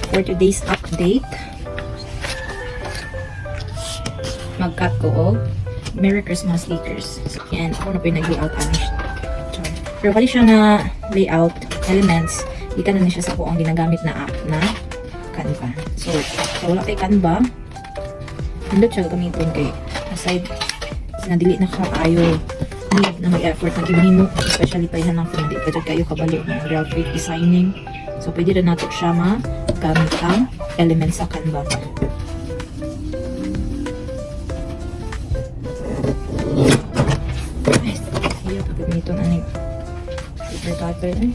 for today's update. Mag-cut ko og Merry Christmas stickers. So, yan, ako na po yung nag-layout pero pali siya na layout elements, di ka na siya sa po ang ginagamit na app na Canva. So wala kay Canva, hindi siya gamitin kay aside na dili na kaayo need na mag-effort na gihimo, especially pa yan ng hindi pa kayo kabalo ng graphic designing. So pwede rin nato siya magamit ang elements sa Canva. Ayaw ko gamitin na ni paper cutter eh.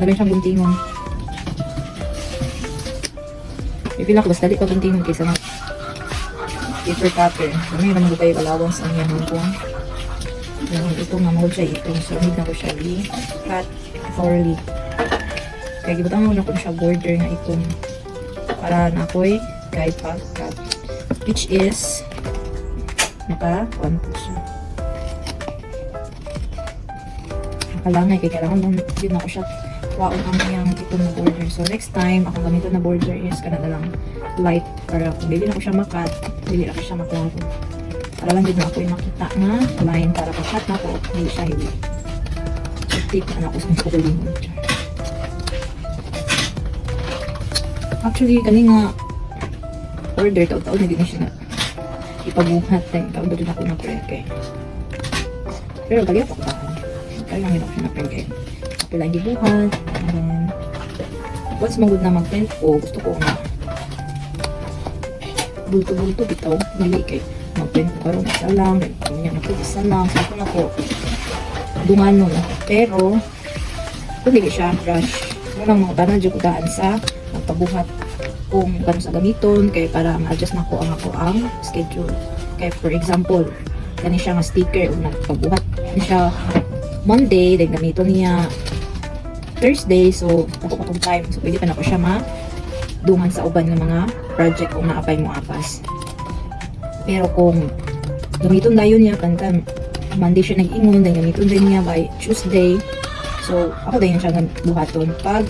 Dami siyang buntingon. Pipila ko basta di pa buntingon kaysa ng paper cutter. Dami naman ko kayo kalawang sa inyo hanggang ito nga mahal siya ito. So need na ko siya i-cut thoroughly. Kaya gibutang mo na ko siya border nga itong para na ako'y guide pag-cut, which is naka 1 po siya. Nakalangay kaya kailangan din ako siya waon ang iyang itong border. So next time ako gamitin na border is kana na lang light para kung dili na ko siya makat, dili na ko siya maklaro. Para lang din na ako yung makita na line para pag-cut na ko, hindi siya hili. So tip na ako sa pagkaling mo. Actually, kani nga order, taon-taon na din siya na ipabuhat tayo. Taon din ako na preke. Pero bagay pa ko kaya lang ako siya na preke. Kapila ang gibuhat. And then, once magod na mag-print ko, gusto ko nga bulto-bulto bitaw. Hindi kay mag-print ko karoon isa lang. Ganyan ako isa lang. So ako na ko dungan nun. Pero, kung hindi siya rush, munang mga tanan dyan ko daan sa magpabuhat kung gano'n sa gamiton. Kaya para ma-adjust na ko ang schedule. Kaya for example, gani siya nga sticker o nagpabuhat. Gani siya Monday, then gamito niya Thursday, so ako pa tong time. So pwede pa na ko siya ma-dungan sa uban ng mga project kung naapay mo apas. Pero kung gamiton na yun niya, kanta Monday siya nag-ingon, then gamiton din niya by Tuesday. So ako din siya buhaton pag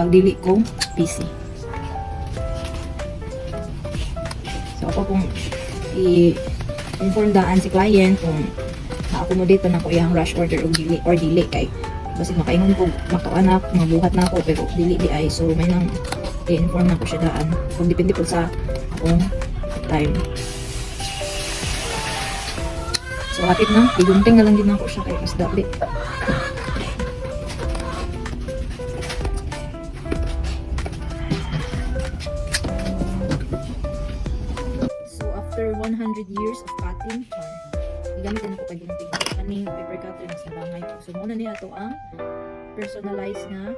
dili ko PC. So ako kung i-inform daan si client kung na-accommodate pa na ko yung rush order o delay kay kasi makaingon ko makaanak, mabuhat na ako pero dili di ay, so may nang i-inform na ko siya daan kung depende po sa akong time. So hapit na, igunting na lang din ako siya kay mas dali. So after 100 years of cutting, igamit din ako kay gunting kaning paper cutter mas nabangay ko. So muna niya ito ang personalized na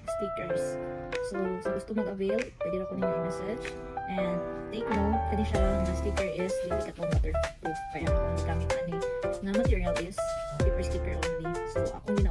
stickers. So sa gusto mag-avail, pwede na ko ninyo i-message. And take note, kani siya na sticker is dili katong waterproof. Kaya ako gamit ani na material is paper sticker only. So akong